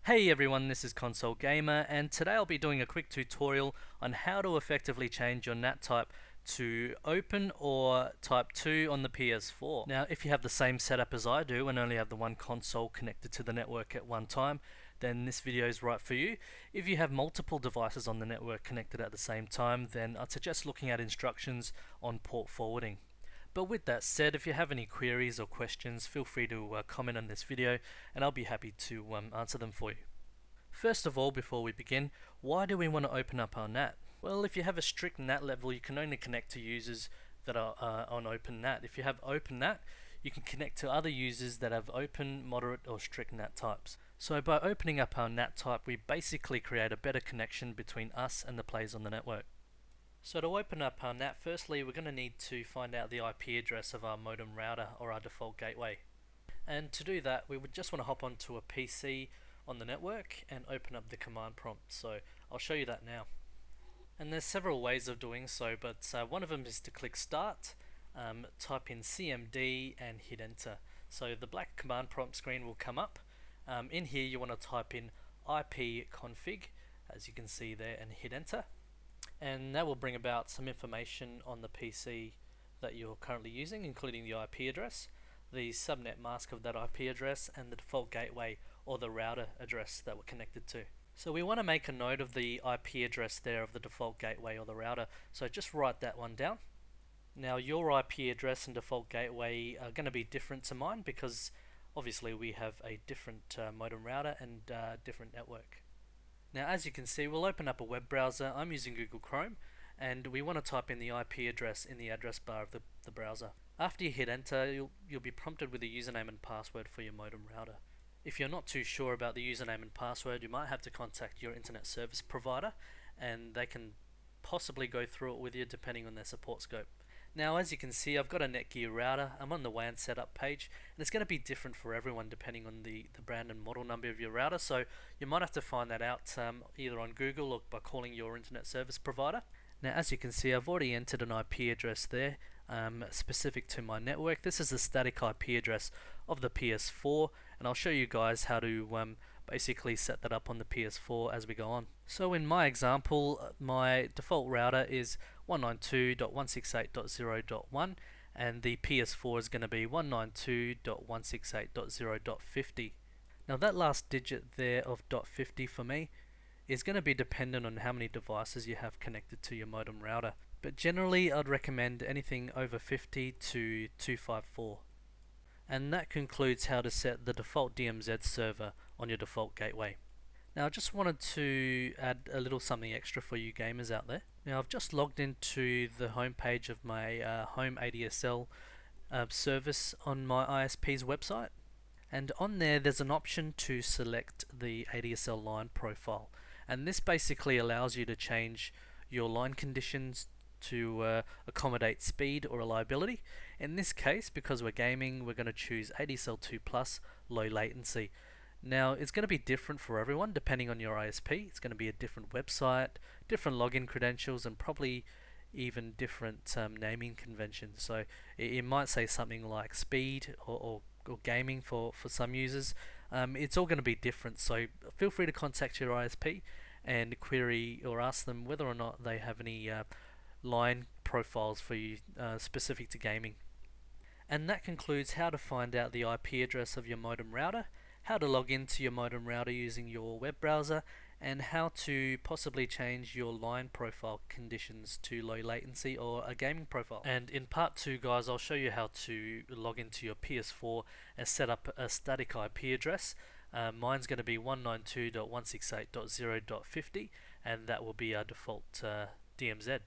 Hey everyone, this is Console Gamer, and today I'll be doing a quick tutorial on how to effectively change your NAT type to Open or Type 2 on the PS4. Now, if you have the same setup as I do and only have the one console connected to the network at one time, then this video is right for you. If you have multiple devices on the network connected at the same time, then I'd suggest looking at instructions on port forwarding. But with that said, if you have any queries or questions, feel free to comment on this video and I'll be happy to answer them for you. First of all, before we begin, why do we want to open up our NAT? Well, if you have a strict NAT level, you can only connect to users that are on Open NAT. If you have Open NAT, you can connect to other users that have open, moderate or strict NAT types. So by opening up our NAT type, we basically create a better connection between us and the players on the network. So to open up our NAT, firstly we're going to need to find out the IP address of our modem router or our default gateway. And to do that, we would just want to hop onto a PC on the network and open up the command prompt. So I'll show you that now. And there's several ways of doing so, but one of them is to click Start, type in CMD and hit Enter. So the black command prompt screen will come up. In here you want to type in ipconfig, as you can see there, and hit Enter. And that will bring about some information on the PC that you're currently using, including the IP address, the subnet mask of that IP address, and the default gateway or the router address that we're connected to. So we want to make a note of the IP address there of the default gateway or the router, so just write that one down. Now your IP address and default gateway are going to be different to mine because obviously we have a different modem router and different network. Now as you can see, we'll open up a web browser. I'm using Google Chrome and we want to type in the IP address in the address bar of the browser. After you hit enter, you'll be prompted with a username and password for your modem router. If you're not too sure about the username and password, you might have to contact your internet service provider and they can possibly go through it with you depending on their support scope. Now as you can see, I've got a Netgear router. I'm on the WAN setup page and it's going to be different for everyone depending on the brand and model number of your router, so you might have to find that out either on Google or by calling your internet service provider. Now as you can see, I've already entered an IP address there specific to my network. This is the static IP address of the PS4 and I'll show you guys how to basically set that up on the PS4 as we go on. So in my example, my default router is 192.168.0.1 and the PS4 is going to be 192.168.0.50. Now that last digit there of .50 for me is going to be dependent on how many devices you have connected to your modem router, but generally I'd recommend anything over 50 to 254. And that concludes how to set the default DMZ server on your default gateway. Now I just wanted to add a little something extra for you gamers out there. Now I've just logged into the home page of my home ADSL service on my ISP's website, and on there's an option to select the ADSL line profile, and this basically allows you to change your line conditions to accommodate speed or reliability. In this case, because we're gaming, we're going to choose ADSL 2 Plus low latency. Now it's going to be different for everyone depending on your ISP. It's going to be a different website, different login credentials, and probably even different naming conventions. So it might say something like speed or gaming for some users. It's all going to be different, so feel free to contact your ISP and query or ask them whether or not they have any line profiles for you specific to gaming. And that concludes how to find out the IP address of your modem router, how to log into your modem router using your web browser, and how to possibly change your line profile conditions to low latency or a gaming profile. And in part 2, guys, I'll show you how to log into your PS4 and set up a static IP address. Mine's going to be 192.168.0.50 and that will be our default DMZ.